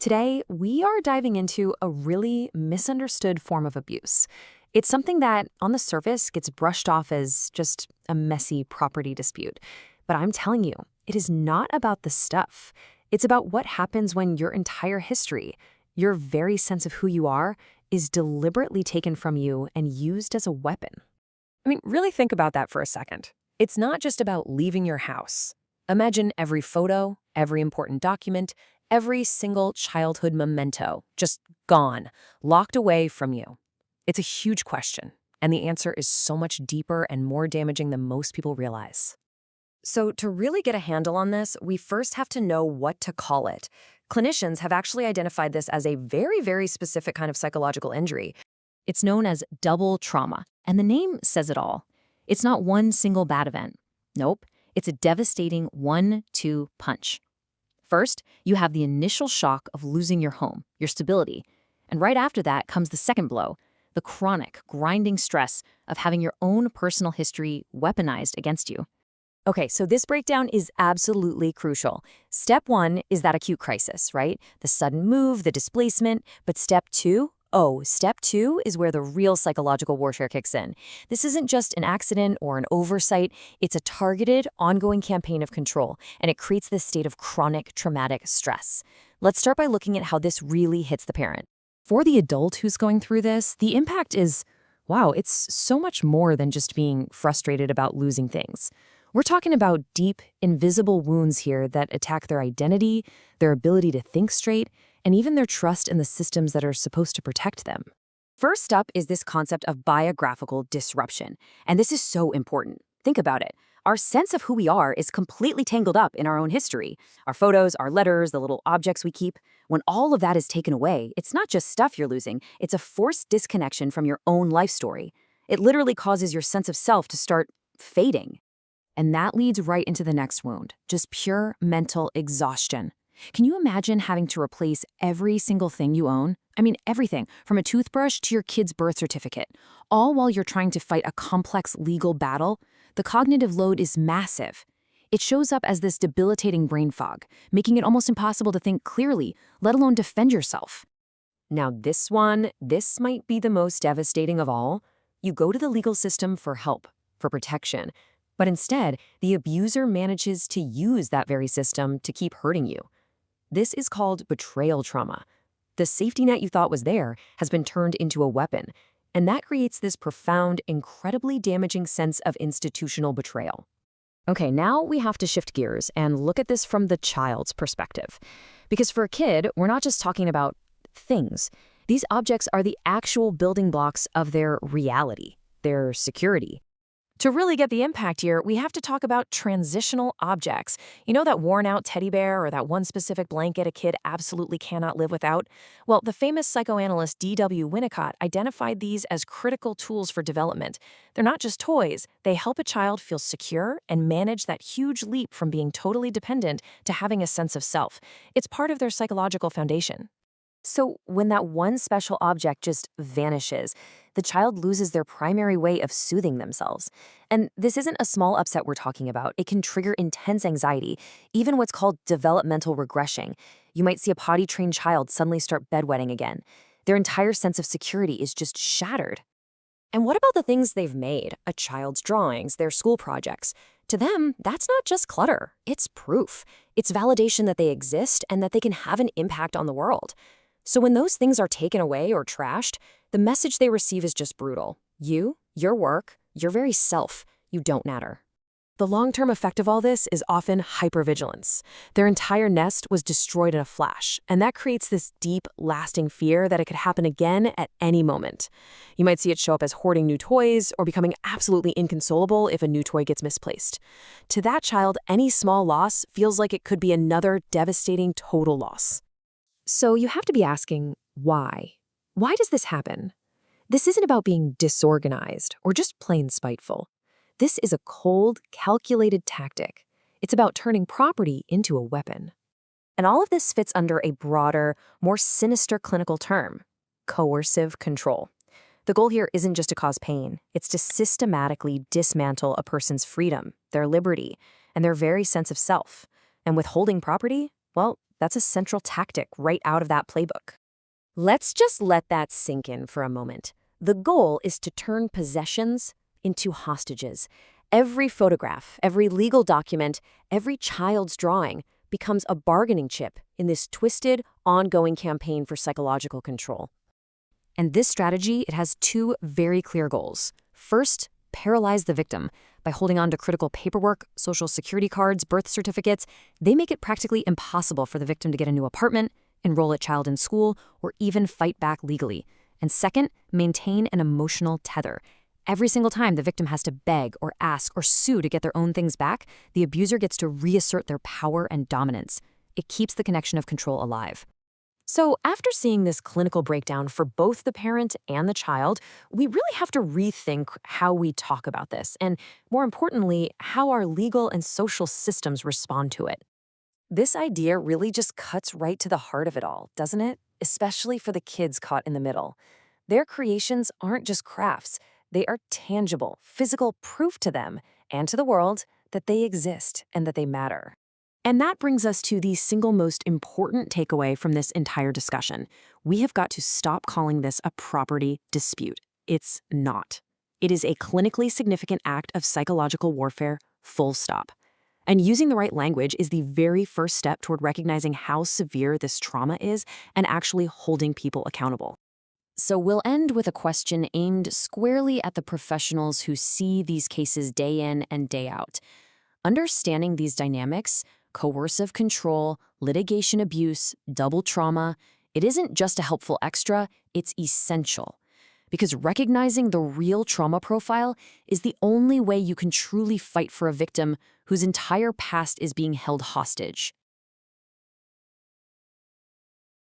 Today, we are diving into a really misunderstood form of abuse. It's something that, on the surface, gets brushed off as just a messy property dispute. But I'm telling you, it is not about the stuff. It's about what happens when your entire history, your very sense of who you are, is deliberately taken from you and used as a weapon. I mean, really think about that for a second. It's not just about leaving your house. Imagine every photo, every important document, every single childhood memento just gone, locked away from you. It's a huge question, and the answer is so much deeper and more damaging than most people realize. So to really get a handle on this, we first have to know what to call it. Clinicians have actually identified this as a very, very specific kind of psychological injury. It's known as double trauma, and the name says it all. It's not one single bad event. Nope, it's a devastating 1-2 punch. First, you have the initial shock of losing your home, your stability. And right after that comes the second blow, the chronic, grinding stress of having your own personal history weaponized against you. Okay, so this breakdown is absolutely crucial. Step 1 is that acute crisis, right? The sudden move, the displacement. But step 2 is where the real psychological warfare kicks in. This isn't just an accident or an oversight. It's a targeted, ongoing campaign of control, and it creates this state of chronic traumatic stress. Let's start by looking at how this really hits the parent. For the adult who's going through this, the impact is, wow, it's so much more than just being frustrated about losing things. We're talking about deep, invisible wounds here that attack their identity, their ability to think straight, and even their trust in the systems that are supposed to protect them. First up is this concept of biographical disruption, and this is so important. Think about it. Our sense of who we are is completely tangled up in our own history. Our photos, our letters, the little objects we keep. When all of that is taken away, it's not just stuff you're losing, it's a forced disconnection from your own life story. It literally causes your sense of self to start fading. And that leads right into the next wound, just pure mental exhaustion. Can you imagine having to replace every single thing you own? I mean, everything, from a toothbrush to your kid's birth certificate, all while you're trying to fight a complex legal battle? The cognitive load is massive. It shows up as this debilitating brain fog, making it almost impossible to think clearly, let alone defend yourself. Now this might be the most devastating of all. You go to the legal system for help, for protection, but instead, the abuser manages to use that very system to keep hurting you. This is called betrayal trauma. The safety net you thought was there has been turned into a weapon, and that creates this profound, incredibly damaging sense of institutional betrayal. Okay, now we have to shift gears and look at this from the child's perspective. Because for a kid, we're not just talking about things. These objects are the actual building blocks of their reality, their security. To really get the impact here, we have to talk about transitional objects. You know that worn-out teddy bear or that one specific blanket a kid absolutely cannot live without? Well, the famous psychoanalyst D.W. Winnicott identified these as critical tools for development. They're not just toys. They help a child feel secure and manage that huge leap from being totally dependent to having a sense of self. It's part of their psychological foundation. So when that one special object just vanishes, the child loses their primary way of soothing themselves. And this isn't a small upset we're talking about. It can trigger intense anxiety, even what's called developmental regression. You might see a potty-trained child suddenly start bedwetting again. Their entire sense of security is just shattered. And what about the things they've made? A child's drawings, their school projects. To them, that's not just clutter. It's proof. It's validation that they exist and that they can have an impact on the world. So when those things are taken away or trashed, the message they receive is just brutal. You, your work, your very self, you don't matter. The long-term effect of all this is often hypervigilance. Their entire nest was destroyed in a flash, and that creates this deep, lasting fear that it could happen again at any moment. You might see it show up as hoarding new toys or becoming absolutely inconsolable if a new toy gets misplaced. To that child, any small loss feels like it could be another devastating total loss. So you have to be asking, why? Why does this happen? This isn't about being disorganized or just plain spiteful. This is a cold, calculated tactic. It's about turning property into a weapon. And all of this fits under a broader, more sinister clinical term, coercive control. The goal here isn't just to cause pain. It's to systematically dismantle a person's freedom, their liberty, and their very sense of self. And withholding property, well, That's a central tactic right out of that playbook. Let's just let that sink in for a moment. The goal is to turn possessions into hostages. Every photograph, every legal document, every child's drawing becomes a bargaining chip in this twisted, ongoing campaign for psychological control. And this strategy, it has two very clear goals. First, paralyze the victim. By holding on to critical paperwork, social security cards, birth certificates, they make it practically impossible for the victim to get a new apartment, enroll a child in school, or even fight back legally. And second, maintain an emotional tether. Every single time the victim has to beg or ask or sue to get their own things back, the abuser gets to reassert their power and dominance. It keeps the connection of control alive. So after seeing this clinical breakdown for both the parent and the child, we really have to rethink how we talk about this, and more importantly, how our legal and social systems respond to it. This idea really just cuts right to the heart of it all, doesn't it? Especially for the kids caught in the middle. Their creations aren't just crafts. They are tangible, physical proof to them and to the world that they exist and that they matter. And that brings us to the single most important takeaway from this entire discussion. We have got to stop calling this a property dispute. It's not. It is a clinically significant act of psychological warfare, full stop. And using the right language is the very first step toward recognizing how severe this trauma is and actually holding people accountable. So we'll end with a question aimed squarely at the professionals who see these cases day in and day out. Understanding these dynamics, coercive control, litigation abuse, double trauma, it isn't just a helpful extra, it's essential. Because recognizing the real trauma profile is the only way you can truly fight for a victim whose entire past is being held hostage.